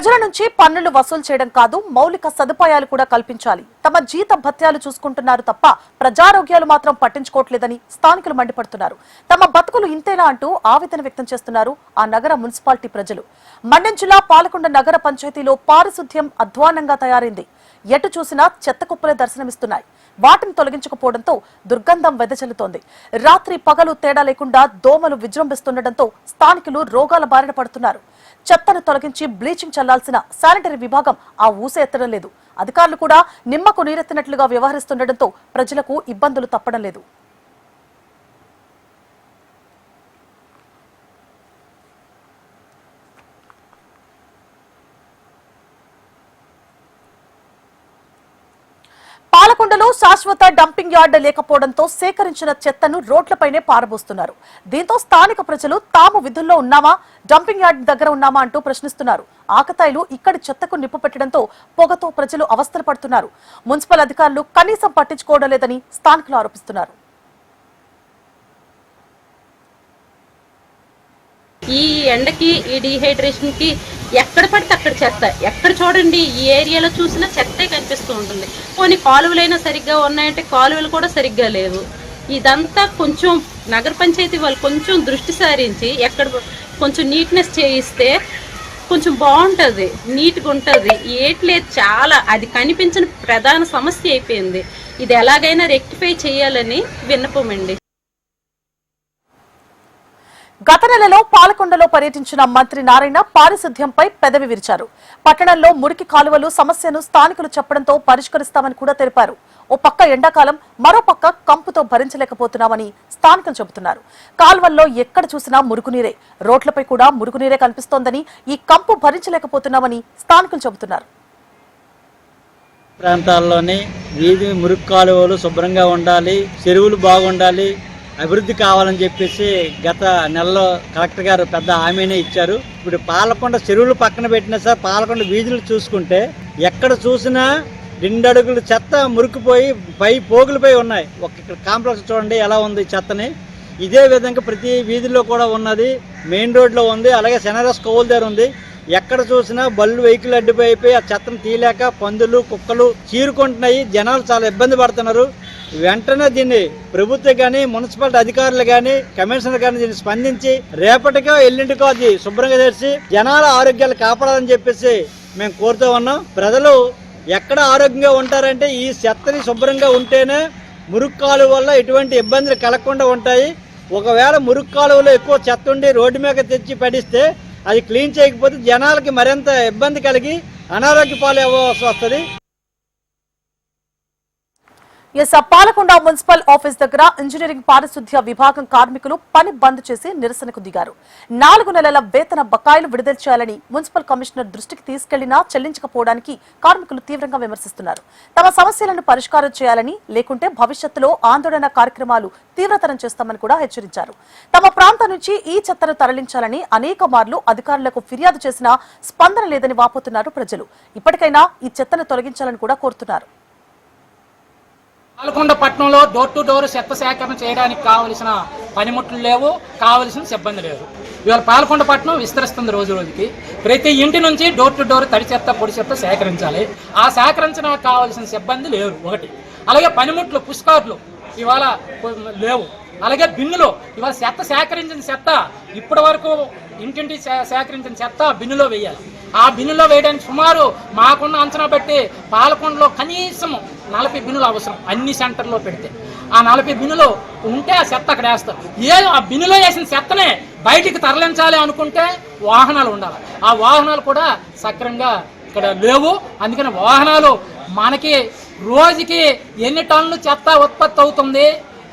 ప్రజల నుంచి పన్నులు వసూలు చేయడం కాదు, మౌలిక సదుపాయాలు కూడా కల్పించాలి. తమ జీత భత్యాలు చూసుకుంటున్నారు తప్ప ప్రజారోగ్యాలు మాత్రం పట్టించుకోవట్లేదని స్థానికులు మండిపడుతున్నారు. తమ బతుకులు ఇంతేనా అంటూ ఆవేదన వ్యక్తం చేస్తున్నారు ఆ నగర మున్సిపాలిటీ ప్రజలు. మండ్యం జిల్లా పాలకొండ నగర పంచాయతీలో పారిశుద్ధ్యం అధ్వానంగా తయారైంది. ఎటు చూసినా చెత్త కుప్పలే దర్శనమిస్తున్నాయి. వాటిని తొలగించకపోవడంతో దుర్గంధం వెదజల్లుతోంది. రాత్రి పగలు తేడా లేకుండా దోమలు విజృంభిస్తుండటంతో స్థానికులు రోగాల బారిన పడుతున్నారు. చెత్తను తొలగించి బ్లీచింగ్ చల్లాల్సిన శానిటరీ విభాగం ఆ ఊసే ఎత్తడం లేదు. అధికారులు కూడా నిమ్మకు నీరెత్తినట్లుగా వ్యవహరిస్తుండటంతో ప్రజలకు ఇబ్బందులు తప్పడం లేదు. పాలకొండలో శాశ్వత డంపింగ్ యార్డ్ లేకపోవడంతో సేకరించిన చెత్తను రోడ్లపైనే పారబోస్తున్నారు. దీంతో స్థానిక ప్రజలు తాము విధుల్లో ఉన్నామా, డంపింగ్ యార్డ్ దగ్గర ఉన్నామా అంటూ ప్రశ్నిస్తున్నారు. ఆకతాయిలు ఇక్కడి చెత్తకు నిప్పు పెట్టడంతో పొగతో ప్రజలు అవస్థలు పడుతున్నారు. మున్సిపల్ అధికారులు కనీసం పట్టించుకోవడం లేదని స్థానికులు ఆరోపిస్తున్నారు. ఈ ఎండకి, ఈ డీహైడ్రేషన్ కి ఎక్కడ పడితే అక్కడ చెత్త, ఎక్కడ చూడండి ఈ ఏరియాలో చూసినా చెత్తే కనిపిస్తూ ఉంటుంది. కొన్ని కాలువలైనా సరిగ్గా ఉన్నాయంటే కాలువలు కూడా సరిగ్గా లేవు. ఇదంతా కొంచెం నగర పంచాయతీ వాళ్ళు కొంచెం దృష్టి సారించి ఎక్కడ కొంచెం నీట్నెస్ చేయిస్తే కొంచెం బాగుంటుంది, నీట్గా ఉంటుంది. ఏట్లేదు, చాలా అది కనిపించిన ప్రధాన సమస్య అయిపోయింది. ఇది ఎలాగైనా రెక్టిఫై చేయాలని విన్నపమండి. గత నెలలో పాలకొండలో పర్యటించిన మంత్రి నారాయణ పారిశుద్ధ్యంపై పెదవి విరిచారు. పట్టణంలో మురికి కాలువలు సమస్యను స్థానికులు చెప్పడంతో పరిష్కరిస్తామని కూడా తెలిపారు. ఓ పక్క ఎండాకాలం, మరో పక్క కంపుతో భరించలేకపోతున్నామని స్థానికులు చెబుతున్నారు. కాలువల్లో ఎక్కడ చూసినా మురుగునీరే, రోడ్లపై కూడా మురుగునీరే కనిపిస్తోందని, ఈ కంపు భరించలేకపోతున్నామని స్థానికులు చెబుతున్నారు. ప్రాంతాల్లోని వీధి మురికి కాలువలు శుభ్రంగా ఉండాలి, చెరువులు బాగుండాలి, అభివృద్ధి కావాలని చెప్పేసి గత నెలలో కలెక్టర్ గారు పెద్ద హామీనే ఇచ్చారు. ఇప్పుడు పాలకొండ చెరువులు పక్కన పెట్టినా సార్, పాలకొండ వీధులు చూసుకుంటే ఎక్కడ చూసినా 2 అడుగులు చెత్త మురికిపోయి పోగులపై ఉన్నాయి. ఇక్కడ కాంప్లెక్స్ చూడండి ఎలా ఉంది చెత్తని. ఇదే విధంగా ప్రతి వీధిలో కూడా ఉన్నది. మెయిన్ రోడ్లో ఉంది, అలాగే సెనరస్ కోవుల దగ్గర ఉంది. ఎక్కడ చూసినా బళ్ళు వెహికల్ అడ్డుపోయిపోయి ఆ చెత్తను తీయలేక పందులు, కుక్కలు చీరుకుంటున్నాయి. జనాలు చాలా ఇబ్బంది పడుతున్నారు. వెంటనే దీన్ని ప్రభుత్వం కానీ, మున్సిపాలిటీ అధికారులు కానీ, కమిషనర్ కానీ దీన్ని స్పందించి రేపటికో ఎల్లుంటికో అది శుభ్రంగా చేసి జనాల ఆరోగ్యాలు కాపాడాలని చెప్పేసి మేము కోరుతూ ఉన్నాం. ప్రజలు ఎక్కడ ఆరోగ్యంగా ఉంటారంటే ఈ చెత్తని శుభ్రంగా ఉంటేనే మురుగు కాలువ వల్ల ఎటువంటి ఇబ్బందులు కలగకుండా ఉంటాయి. ఒకవేళ మురుగు కాలువలో ఎక్కువ చెత్త ఉండి రోడ్డు మీద తెచ్చి పడిస్తే అది క్లీన్ చేయకపోతే జనాలకి మరింత ఇబ్బంది కలిగి అనారోగ్య పాలు అవ్వాల్సి వస్తుంది. పాలకొండ మున్సిపల్ ఆఫీస్ దగ్గర ఇంజనీరింగ్ పారిశుద్ధ్య విభాగం కార్మికులు పని బంద్ చేసి నిరసనకు దిగారు. 4 నెలల వేతన బకాయిలు విడుదల చేయాలని మున్సిపల్ కమిషనర్ దృష్టికి తీసుకెళ్లినా చెల్లించకపోవడానికి కార్మికులు తీవ్రంగా విమర్శిస్తున్నారు. తమ సమస్యలను పరిష్కారం చేయాలని, లేకుంటే భవిష్యత్తులో ఆందోళన కార్యక్రమాలు తీవ్రతరం చేస్తామని కూడా హెచ్చరించారు. తమ ప్రాంతం నుంచి ఈ చెత్తను తరలించాలని అనేక మార్లు అధికారులకు ఫిర్యాదు చేసినా స్పందన లేదని వాపోతున్నారు ప్రజలు. ఇప్పటికైనా ఈ చెత్తను తొలగించాలని కూడా కోరుతున్నారు. పాలకొండ పట్టణంలో డోర్ టు డోర్ చెత్త సేకరణ చేయడానికి కావలసిన పనిముట్లు లేవు, కావలసిన సిబ్బంది లేదు. ఇవాళ పాలకొండ పట్టణం విస్తరిస్తుంది రోజు రోజుకి. ప్రతి ఇంటి నుంచి డోర్ టు డోర్ తడి చెత్త, పొడి చెత్త సేకరించాలి. ఆ సేకరించడానికి కావలసిన సిబ్బంది లేరు ఒకటి. అలాగే పనిముట్లు, పుష్కార్లు ఇవాళ లేవు. అలాగే బిన్నులు, ఇవాళ చెత్త సేకరించిన చెత్త ఇప్పటి వరకు ఇంటింటి సేకరించిన చెత్త బిన్నులో వేయాలి. ఆ బిన్నులో వేయడానికి సుమారు మాకున్న అంచనా పెట్టి పాలకొండలో కనీసం 40 బిన్నులు అవసరం అన్ని సెంటర్లో పెడితే. ఆ 40 బిన్నులు ఉంటే ఆ చెత్త అక్కడ వేస్తాం. ఆ బిన్నులో వేసిన చెత్తనే బయటికి తరలించాలి అనుకుంటే వాహనాలు ఉండాలి. ఆ వాహనాలు కూడా సక్రమంగా ఇక్కడ లేవు. అందుకని వాహనాలు మనకి రోజుకి ఎన్ని టన్నులు చెత్త ఉత్పత్తి అవుతుంది,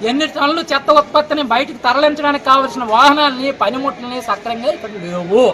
ఎన్ని టన్నులు చెత్త ఉత్పత్తిని బయటికి తరలించడానికి కావలసిన వాహనాలని, పనిముట్లని సక్రమంగా ఇక్కడ లేవు.